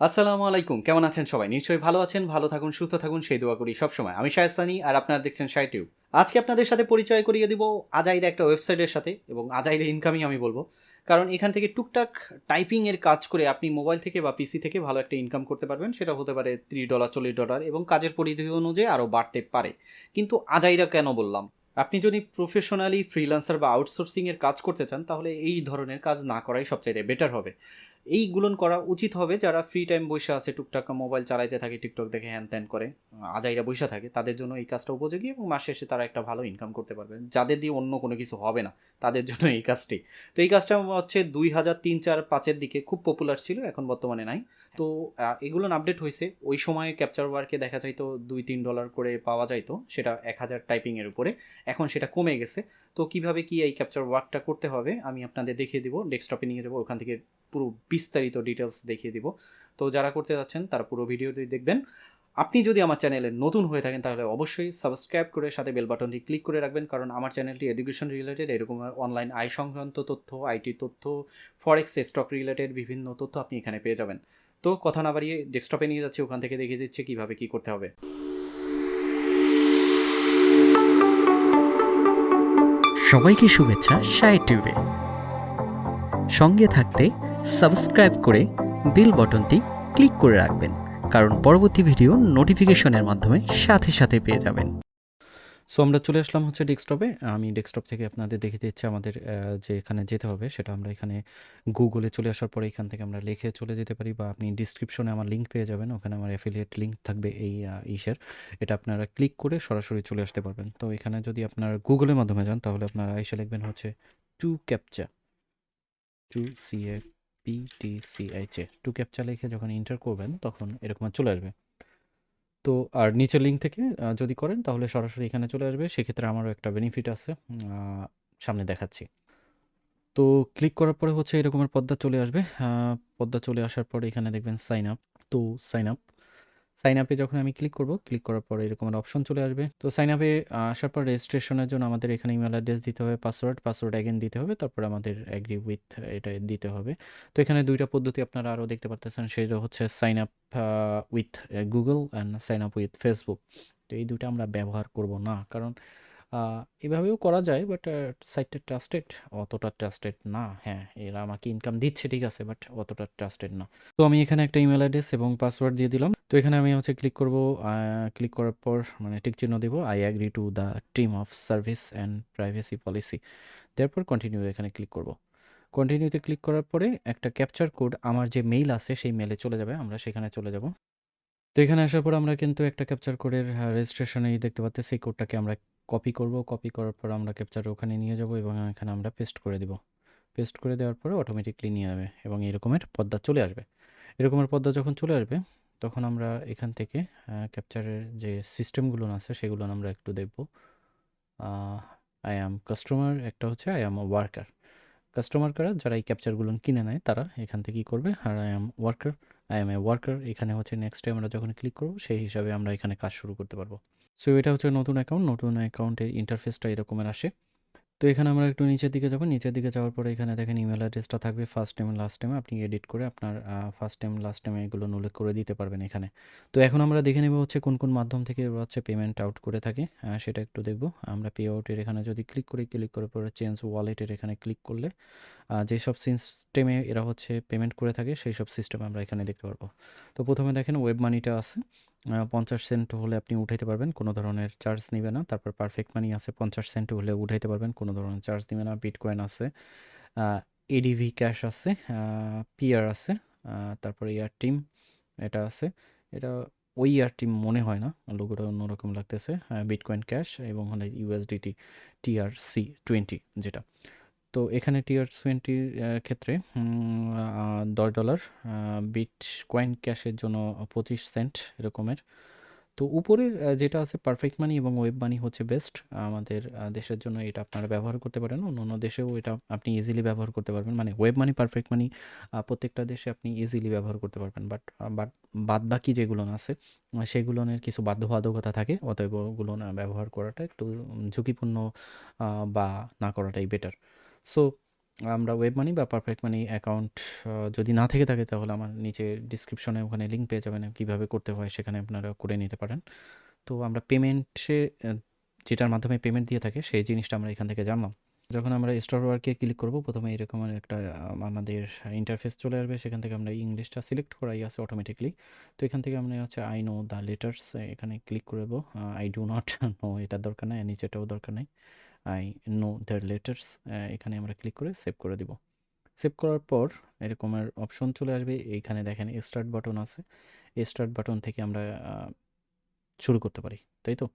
আসসালামু আলাইকুম। কেমন আছেন সবাই? নিশ্চয়ই ভালো আছেন। ভালো থাকুন, সুস্থ থাকুন সেই দোয়া করি সবসময়। আমি শাহেদ সানি আর আপনারা দেখছেন SahedTube। আজকে আপনাদের সাথে পরিচয় করিয়ে দিব আজাইরা একটা ওয়েবসাইটের সাথে এবং আজাইরা ইনকামই আমি বলব। কারণ এখান থেকে টুকটাক টাইপিং এর কাজ করে আপনি মোবাইল থেকে বা পিসি থেকে ভালো একটা ইনকাম করতে পারবেন। সেটা হতে পারে $30, $40 এবং কাজের পরিধি অনুযায়ী আরও বাড়তে পারে। কিন্তু আজাইরা কেন বললাম? আপনি যদি প্রফেশনালি ফ্রিল্যান্সার বা আউটসোর্সিং এর কাজ করতে চান তাহলে এই ধরনের কাজ না করাই সবচাইতে বেটার হবে। এইগুলোন করা উচিত হবে যারা ফ্রি টাইম বইসা আছে টুকটাক মোবাইল চালাইতে থাকে, টিকটক দেখে হ্যান-ত্যান করে, আজাইরা বইসা থাকে। তাদের জন্য এই কাজটা উপযোগী এবং মাস শেষে তারা একটা ভালো ইনকাম করতে পারবে। যাদের দিয়ে অন্য কোনো কিছু হবে না, তাদের জন্য এই কাজটি। তো এই কাজটা হচ্ছে 2003, 4, 5 এর দিকে খুব পপুলার ছিল, এখন বর্তমানে নাই। তো এগুলোন আপডেট হইছে। ওই সময়ে ক্যাপচার ওয়ার্কে দেখা যাইতো $2-3 করে পাওয়া যাইতো। সেটা 1000 টাইপিং এর উপরে। এখন সেটা কমে গেছে। তো কিভাবে কি এই ক্যাপচার ওয়ার্কটা করতে হবে আমি আপনাদের দেখিয়ে দিব। ডেস্কটপে নিয়ে যাবো, ওখান থেকে পুরো বিস্তারিত ডিটেলস দেখিয়ে দিব। তো যারা করতে যাচ্ছেন তারা পুরো ভিডিওটি দেখবেন। আপনি যদি আমার চ্যানেলে নতুন হয়ে থাকেন তাহলে অবশ্যই সাবস্ক্রাইব করে সাথে বেল বাটনটি ক্লিক করে রাখবেন, কারণ আমার চ্যানেলটি এডুকেশন রিলেটেড এরকম অনলাইন আয় সংক্রান্ত তথ্য, আইটি তথ্য, ফরেক্স স্টক রিলেটেড বিভিন্ন তথ্য আপনি এখানে পেয়ে যাবেন। তো কথা না বাড়িয়ে ডেস্কটপে নিয়ে যাচ্ছি, ওখান থেকে দেখিয়ে দিচ্ছে কীভাবে কী করতে হবে। সবাইকে শুভেচ্ছা শাহেদ টিউবে। সঙ্গে থাকতে সাবস্ক্রাইব করে বেল বাটনটি ক্লিক করে রাখবেন, কারণ পরবর্তী ভিডিও নোটিফিকেশনের মাধ্যমে সাথে সাথে পেয়ে যাবেন। সো আমরা চলে আসলাম হচ্ছে ডেস্কটপে। আমি ডেস্কটপ থেকে আপনাদের দেখিয়ে দিচ্ছি আমাদের যে এখানে যেতে হবে সেটা আমরা এখানে গুগলে চলে আসার পরে এখান থেকে আমরা লিখে চলে যেতে পারি, বা আপনি ডিসক্রিপশনে আমার লিঙ্ক পেয়ে যাবেন, ওখানে আমার অ্যাফিলিয়েট লিঙ্ক থাকবে এই ইসের। এটা আপনারা ক্লিক করে সরাসরি চলে আসতে পারবেন। তো এখানে যদি আপনার গুগলের মাধ্যমে যান তাহলে আপনারা এসে লিখবেন হচ্ছে টু ক্যাপচা, টু ক্যাপচা লিখে যখন এন্টার করবেন তখন এরকম চলে আসবে। তো আর নিচের লিঙ্ক থেকে যদি করেন তাহলে সরাসরি এখানে চলে আসবে। সেক্ষেত্রে আমারও একটা বেনিফিট আছে, সামনে দেখাচ্ছি। তো ক্লিক করার পরে হচ্ছে এরকমের পর্দা চলে আসবে। পর্দা চলে আসার পরে এখানে দেখবেন সাইন আপ। তো সাইন আপ, সাইন আপে যখন আমি ক্লিক করব, ক্লিক করার পরে এরকমের অপশন চলে আসবে। তো সাইন আপে আসার পর রেজিস্ট্রেশনের জন্য আমাদের এখানে ইমেল অ্যাড্রেস দিতে হবে, পাসওয়ার্ড অ্যাগেন দিতে হবে, তারপর আমাদের অ্যাগ্রি উইথ এটা দিতে হবে। তো এখানে দুইটা পদ্ধতি আপনারা আরও দেখতে পারতেছেন, সেটা হচ্ছে sign up with Google and sign up with Facebook. তো এই দুটো আমরা ব্যবহার করব না, কারণ এভাবেও করা যায়, বাট সাইটটা ট্রাস্টেড, অতটা ট্রাস্টেড না। হ্যাঁ, এরা আমাকে ইনকাম দিচ্ছে ঠিক আছে, বাট অতটা ট্রাস্টেড না। তো আমি এখানে একটা ইমেল অ্যাড্রেস এবং পাসওয়ার্ড দিয়ে দিলাম। তো এখানে আমি হচ্ছে ক্লিক করব। ক্লিক করার পর মানে টিক চিহ্ন দেবো, I agree to the team of service and privacy policy. তারপর কন্টিনিউ এখানে ক্লিক করব। কন্টিনিউতে ক্লিক করার পরে একটা ক্যাপচার কোড আমার যে মেইল আছে সেই মেইলে চলে যাবে, আমরা সেখানে চলে যাব। তো এখানে আসার পর আমরা কিন্তু একটা ক্যাপচার কোডের রেজিস্ট্রেশনেই দেখতে পাচ্ছি, সেই কোডটাকে আমরা কপি করব। কপি করার পর আমরা ক্যাপচার ওখানে নিয়ে যাব এবং এখানে আমরা পেস্ট করে দিব। পেস্ট করে দেওয়ার পরে অটোমেটিকলি নিয়ে যাবে এবং এরকমের পর্দা চলে আসবে। এরকমের পর্দা যখন চলে আসবে তখন আমরা এখান থেকে ক্যাপচারের যে সিস্টেমগুলো আছে সেগুলো আমরা একটু দেখব। আই অ্যাম কাস্টমার, একটা হচ্ছে আই অ্যাম ওয়ার্কার। কাস্টমার কারা, যারা এই ক্যাপচারগুলো কিনে নেয় তারা এখান থেকে কী করবে, আর আই এম এ ওয়ার্কার এখানে হচ্ছে নেক্সটে আমরা যখন ক্লিক করব সেই হিসাবে আমরা এখানে কাজ শুরু করতে পারবো। সো এটা হচ্ছে নতুন অ্যাকাউন্টের ইন্টারফেসটা এরকমের আসে। তো এখানে আমরা একটু নিচের দিকে যাব। নিচের দিকে যাওয়ার পরে এখানে দেখেন ইমেল অ্যাড্রেসটা থাকবে, ফার্স্ট নেম লাস্ট নেমে আপনি এডিট করে আপনার ফার্স্ট নেম লাস্ট নেমে এগুলো উল্লেখ করে দিতে পারবেন এখানে। তো এখন আমরা দেখে নেব হচ্ছে কোন কোন মাধ্যম থেকে ওরা হচ্ছে পেমেন্ট আউট করে থাকে, সেটা একটু দেখব। আমরা পে আউটের এখানে যদি ক্লিক করার পরে চেঞ্জ ওয়ালেটের এখানে ক্লিক করলে যেসব সিস্টেমে এরা হচ্ছে পেমেন্ট করে থাকে সেই সব সিস্টেম আমরা এখানে দেখতে পারবো। তো প্রথমে দেখেন ওয়েব মানিটা আছে, 50 সেন্ট হলে আপনি উঠাইতে পারবেন, কোনো ধরনের চার্জ নিবে না। তারপর পারফেক্ট মানি আছে, 50 সেন্ট হলে উঠাইতে পারবেন, কোনো ধরনের চার্জ নিবে না। বিটকয়েন আছে, এডিভি ক্যাশ আছে, পিআর আছে, তারপরে ইয়ার টিম এটা আছে। এটা ওই ইয়ার টিম মনে হয় না, লোগোটা অন্যরকম লাগতেছে। বিটকয়েন ক্যাশ এবং হলে ইউএসডিটি TRC20 যেটা। তো এখানে TR20 ক্ষেত্রে $10, বিটকয়েন ক্যাশের জন্য 25 সেন্ট এরকমের। তো উপরে যেটা আছে পারফেক্ট মানি এবং ওয়েব মানি হচ্ছে বেস্ট আমাদের দেশের জন্য, এটা আপনারা ব্যবহার করতে পারেন। অন্য দেশেও এটা আপনি ইজিলি ব্যবহার করতে পারবেন, মানে ওয়েব মানি পারফেক্ট মানি প্রত্যেকটা দেশে আপনি ইজিলি ব্যবহার করতে পারবেন। বাট বাদ বাকি যেগুলো আছে সেগুলোনের কিছু বাধ্যবাধকতা থাকে, অতএব ওগুলো না ব্যবহার করাটা একটু ঝুঁকিপূর্ণ, বা না করাটাই বেটার। সো আমরা ওয়েব মানি বা পারফেক্ট মানি অ্যাকাউন্ট যদি না থেকে থাকে তাহলে আমার নিচে ডিসক্রিপশনে ওখানে লিঙ্ক পেয়ে যাবেন কীভাবে করতে হয়, সেখানে আপনারা করে নিতে পারেন। তো আমরা পেমেন্টে যেটার মাধ্যমে পেমেন্ট দিয়ে থাকে সেই জিনিসটা আমরা এখান থেকে জানলাম। যখন আমরা স্টার ওয়ার্কে ক্লিক করব প্রথমে এরকম একটা আমাদের ইন্টারফেস চলে আসবে, সেখান থেকে আমরা ইংলিশটা সিলেক্ট করাই আছে অটোমেটিকলি। তো এখান থেকে আমরা হচ্ছে আই নো দ্য লেটার্স এখানে ক্লিক করব। আই ডু নট নো এটার দরকার নাই, নিচেটাও দরকার নাই। আই নো দ্য লেটার্স এখানে আমরা ক্লিক করে সেভ করে দিব। সেভ করার পর এরকমের অপশন চলে আসবে, এইখানে দেখেন স্টার্ট বাটন আছে। এই স্টার্ট বাটন থেকে আমরা শুরু করতে পারি, তাই তো?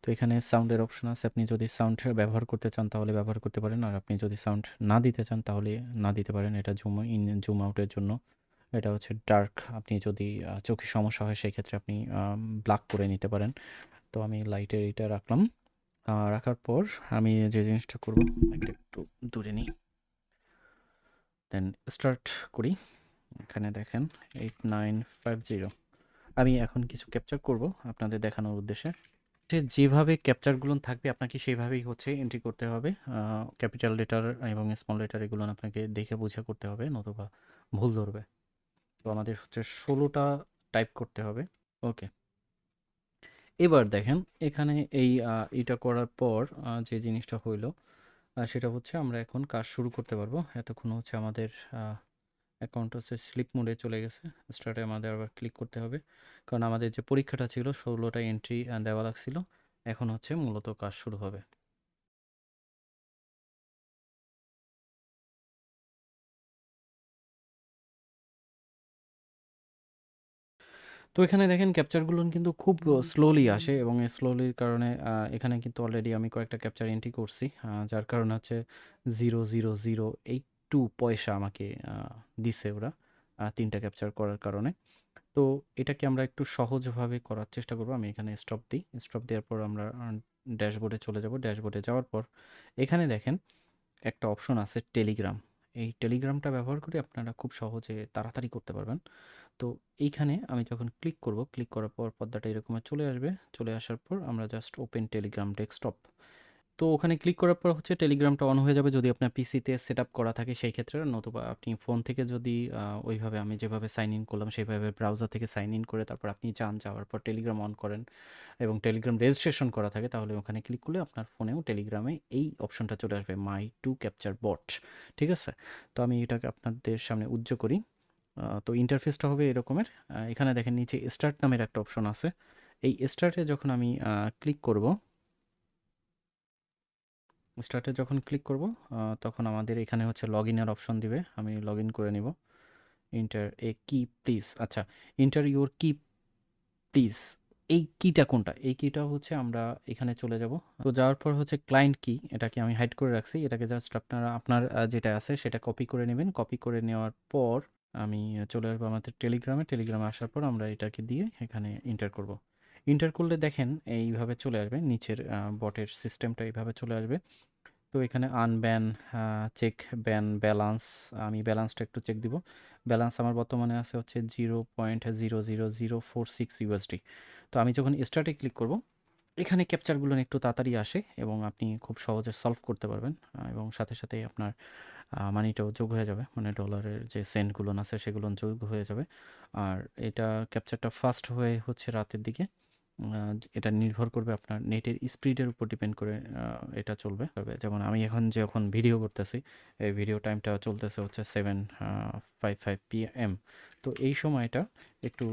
তো এখানে সাউন্ডের অপশন আছে, আপনি যদি সাউন্ড ব্যবহার করতে চান তাহলে ব্যবহার করতে পারেন, আর আপনি যদি সাউন্ড না দিতে চান তাহলে না দিতে পারেন। এটা জুম ইন জুম আউটের জন্য। এটা হচ্ছে ডার্ক, আপনি যদি চোখে সমস্যা হয় সেই ক্ষেত্রে আপনি ব্ল্যাক করে নিতে পারেন। তো আমি লাইটের এটা রাখলাম। রাখার পর আমি যে জিনিসটা করব, একটা একটু দূরে নিই, দেন স্টার্ট করি। এখানে দেখেন 8950। আমি এখন কিছু ক্যাপচার করব আপনাদের দেখানোর উদ্দেশ্যে। যে যেভাবে ক্যাপচারগুলো থাকবে আপনাকে সেভাবেই হচ্ছে এন্ট্রি করতে হবে। ক্যাপিটাল লেটার এবং স্মল লেটার এগুলো আপনাকে দেখে বুঝে করতে হবে, নতুবা ভুল ধরবে। তো আমাদের হচ্ছে 16টা টাইপ করতে হবে। ওকে, এবার দেখেন এখানে এইটা করার পর যে জিনিসটা হইলো সেটা হচ্ছে আমরা এখন কাজ শুরু করতে পারবো। এতক্ষণ হচ্ছে আমাদের অ্যাকাউন্ট হচ্ছে স্লিপ মোডে চলে গেছে। স্টার্টে আমাদের আবার ক্লিক করতে হবে, কারণ আমাদের যে পরীক্ষাটা ছিল 16টা এন্ট্রি দেওয়া লাগছিল। এখন হচ্ছে মূলত কাজ শুরু হবে। তো এখানে দেখেন ক্যাপচারগুলো কিন্তু খুব স্লোলি আসে, এবং এই স্লোলির কারণে এখানে কিন্তু অলরেডি আমি কয়েকটা ক্যাপচার এন্ট্রি করছি, যার কারণে হচ্ছে 0.0082 পয়সা আমাকে দিছে ওরা 3টা ক্যাপচার করার কারণে। তো এটাকে আমরা একটু সহজভাবে করার চেষ্টা করব। আমি এখানে স্টপ দিই। স্টপ দেওয়ার পর আমরা ড্যাশবোর্ডে চলে যাব। ড্যাশবোর্ডে যাওয়ার পর এখানে দেখেন একটা অপশন আছে টেলিগ্রাম। এই টেলিগ্রামটা ব্যবহার করে আপনারা খুব সহজে তাড়াতাড়ি করতে পারবেন। তো এইখানে আমি যখন ক্লিক করব, ক্লিক করার পর পর্দাটা এরকম চলে আসবে। চলে আসার পর আমরা জাস্ট ওপেন টেলিগ্রাম ডেস্কটপ। তো ওখানে ক্লিক করার পর হচ্ছে টেলিগ্রামটা অন হয়ে যাবে যদি আপনার পিসিতে সেট আপ করা থাকে সেই ক্ষেত্রে, নতুবা আপনি ফোন থেকে যদি ওইভাবে আমি যেভাবে সাইন ইন করলাম সেইভাবে ব্রাউজার থেকে সাইন ইন করে তারপর আপনি যাওয়ার পর টেলিগ্রাম অন করেন এবং টেলিগ্রাম রেজিস্ট্রেশন করা থাকে, তাহলে ওখানে ক্লিক করলে আপনার ফোনেও টেলিগ্রামে এই অপশনটা চলে আসবে, মাই টু ক্যাপচার বট। ঠিক আছে? তো আমি এটাকে আপনাদের সামনে উজ্জ্বল করি। তো ইন্টারফেসটা হবে এরকমের। এখানে দেখেন নিচে স্টার্ট নামের একটা অপশন আছে। এই স্টার্টে যখন আমি ক্লিক করব, স্টার্টে যখন ক্লিক করব তখন আমাদের এখানে হচ্ছে লগ ইনের অপশন দিবে। আমি লগ ইন করে নিব। এন্টার এ কি প্লিজ। আচ্ছা, এন্টার ইউর কি প্লিজ। এই কিটা কোনটা? এই কিটা হচ্ছে আমরা এখানে চলে যাব। তো যাওয়ার পর হচ্ছে ক্লায়েন্ট কি, এটাকে আমি হাইড করে রাখছি। এটাকে জাস্ট আপনারা আপনার যেটা আছে সেটা কপি করে নেবেন। কপি করে নেওয়ার পর আমি চলে আসবো আমাদের টেলিগ্রামে। টেলিগ্রামে আসার পর আমরা এটাকে দিয়ে এখানে এন্টার করব। এন্টার করলে দেখেন এইভাবে চলে আসবে, নিচের বটের সিস্টেমটা এইভাবে চলে আসবে। তো এখানে আনব্যান, চেক ব্যান, ব্যালান্স। আমি ব্যালান্সটা একটু চেক দিব। ব্যালান্স আমার বর্তমানে আছে হচ্ছে 0.00046 ইউএসডি। তো আমি যখন স্টার্টে ক্লিক করব, এখানে ক্যাপচারগুলো একটু তাড়াতাড়ি আসে এবং আপনি খুব সহজে সলভ করতে পারবেন, এবং সাথে সাথে আপনার মানিটাও যোগ হয়ে যাবে, মানে ডলারের যে সেন্টগুলো আছে সেগুলো যোগ হয়ে যাবে। আর এটা ক্যাপচারটা ফাস্ট হয়ে হচ্ছে রাতের দিকে। এটা নির্ভর করবে আপনার নেটের স্পিডের উপর ডিপেন্ড করে এটা চলবে। তবে যেমন আমি এখন যখন ভিডিও করতেছি, এই ভিডিও টাইমটা চলতেছে হচ্ছে 7:55 PM। তো এই সময়টা একটু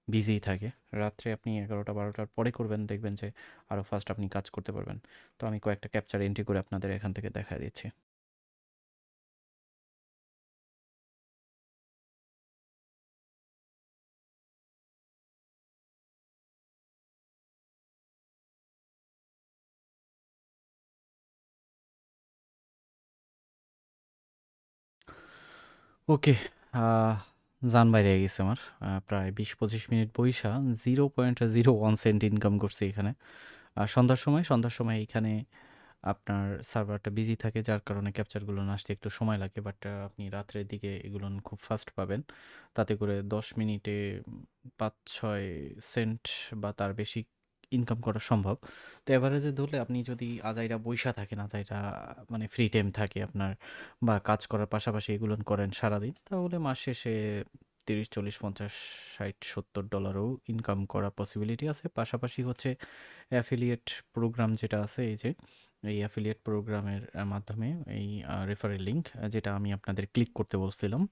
বিজিই থাকে। রাত্রে আপনি 11টা-12টার পরে করবেন, দেখবেন যে আরও ফাস্ট আপনি কাজ করতে পারবেন। তো আমি কয়েকটা ক্যাপচার এন্ট্রি করে আপনাদের এখান থেকে দেখা দিচ্ছি। ওকে, আহ, জান বাইরে গেছে আমার। প্রায় 20-25 মিনিট বইসা 0.01 সেন্ট ইনকাম করছি এখানে। আর সন্ধ্যার সময় এখানে আপনার সার্ভারটা বিজি থাকে, যার কারণে ক্যাপচারগুলো আসতে একটু সময় লাগে, বাট আপনি রাত্রের দিকে এগুলো খুব ফাস্ট পাবেন। তাতে করে 10 মিনিটে 5-6 সেন্ট বা তার বেশি ইনকাম করা সম্ভব। তো এভারেজে ধরলে আপনি যদি আজাইরা বইসা থাকেন, আজাইরা মানে ফ্রি টাইম থাকে আপনার বা কাজ করার পাশাপাশি এগুলো করেন সারাদিন, তাহলে মাস শেষে 30, 40, 50, 60, $70ও ইনকাম করা পসিবিলিটি আছে। পাশাপাশি হচ্ছে অ্যাফিলিয়েট প্রোগ্রাম যেটা আছে, এই যে এই অ্যাফিলিয়েট প্রোগ্রামের মাধ্যমে এই রেফারেল লিঙ্ক যেটা আমি আপনাদের ক্লিক করতে বলছিলাম,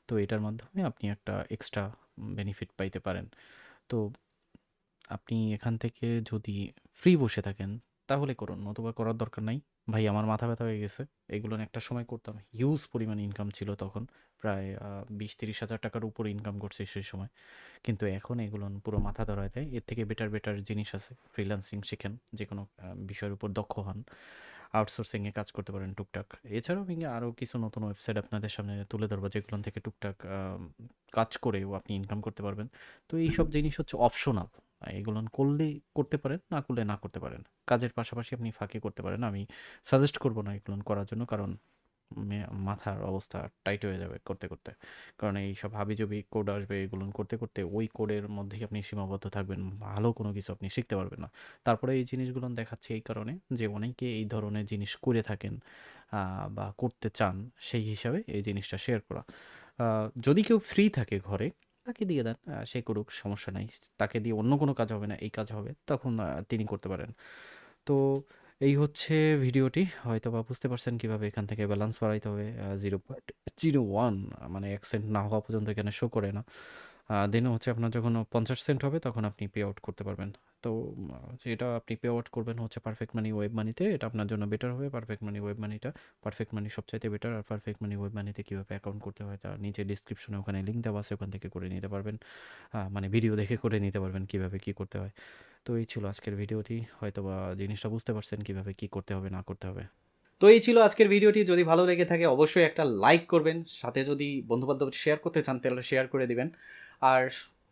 তো এটার মাধ্যমে আপনি একটা এক্সট্রা বেনিফিট পাইতে পারেন। তো আপনি এখান থেকে যদি ফ্রি বসে থাকেন তাহলে করুন, নতুবা করার দরকার নাই। ভাই আমার মাথা ব্যথা হয়ে গেছে, এগুলো একটা সময় করতাম, হিউজ পরিমাণ ইনকাম ছিল তখন, প্রায় 20-30 হাজার টাকার উপরে ইনকাম করছে সেই সময়। কিন্তু এখন এগুলো পুরো মাথা ধরায় দেয়। এর থেকে বেটার বেটার জিনিস আছে, ফ্রিল্যান্সিং শিখেন, যে কোনো বিষয়ের উপর দক্ষ হন, আউটসোর্সিংয়ে কাজ করতে পারেন টুকটাক। এছাড়াও আমি আরও কিছু নতুন ওয়েবসাইট আপনাদের সামনে তুলে ধরবো, যেগুলো থেকে টুকটাক কাজ করেও আপনি ইনকাম করতে পারবেন। তো এইসব জিনিস হচ্ছে অপশনাল, এগুলো করলে করতে পারেন, না করলে না করতে পারেন। কাজের পাশাপাশি আপনি ফাঁকে করতে পারেন। আমি সাজেস্ট করবো না এগুলো করার জন্য, কারণ মাথার অবস্থা টাইট হয়ে যাবে করতে করতে। কারণ এইসব হাবিজাবি কোড আসবে, এগুলো করতে করতে ওই কোডের মধ্যেই আপনি সীমাবদ্ধ থাকবেন, ভালো কোনো কিছু আপনি শিখতে পারবেন না। তারপরে এই জিনিসগুলো দেখাচ্ছে এই কারণে যে অনেকে এই ধরনের জিনিস করে থাকেন বা করতে চান, সেই হিসাবে এই জিনিসটা শেয়ার করা। যদি কেউ ফ্রি থাকে ঘরে, তাকে দিয়ে দেন, সে করুক, সমস্যা নাই। তাকে দিয়ে অন্য কোনো কাজ হবে না, এই কাজ হবে, তখন তিনি করতে পারেন। তো এই হচ্ছে ভিডিওটি, হয়তো বা বুঝতে পারছেন কিভাবে এখান থেকে ব্যালেন্স বাড়াইতে হবে। 0.01 মানে 1 সেন্ট না হওয়া পর্যন্ত এখানে শো করে না। দেনও হচ্ছে আপনার যখন 50 সেন্ট হবে তখন আপনি পে আউট করতে পারবেন। তো যেটা আপনি পে আউট করবেন হচ্ছে পারফেক্ট মানি ওয়েব মানিতে, এটা আপনার জন্য বেটার হবে। পারফেক্ট মানি ওয়েব মানিটা, পারফেক্ট মানি সবচাইতে বেটার। আর পারফেক্ট মানি ওয়েব মানিতে কীভাবে অ্যাকাউন্ট করতে হয় তা নিচে ডিসক্রিপশনে ওখানে লিঙ্ক দেওয়া আছে, ওখান থেকে করে নিতে পারবেন। মানে ভিডিও দেখে করে নিতে পারবেন কীভাবে কী করতে হয়। তো এই ছিল আজকের ভিডিওটি, হয়তোবা জিনিসটা বুঝতে পারছেন কিভাবে কি করতে হবে না করতে হবে। তো এই ছিল আজকের ভিডিওটি। যদি ভালো লেগে থাকে অবশ্যই একটা লাইক করবেন, সাথে যদি বন্ধুবান্ধব শেয়ার করতে চান তাহলে শেয়ার করে দিবেন। আর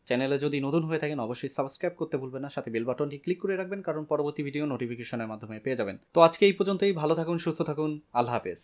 চ্যানেলে যদি নতুন হয়ে থাকেন অবশ্যই সাবস্ক্রাইব করতে ভুলবেন না, সাথে বেল বাটনটি ক্লিক করে রাখবেন, কারণ পরবর্তী ভিডিও নোটিফিকেশনের মাধ্যমে পেয়ে যাবেন। তো আজকে এই পর্যন্তই, ভালো থাকুন, সুস্থ থাকুন, আল্লাহ হাফেজ।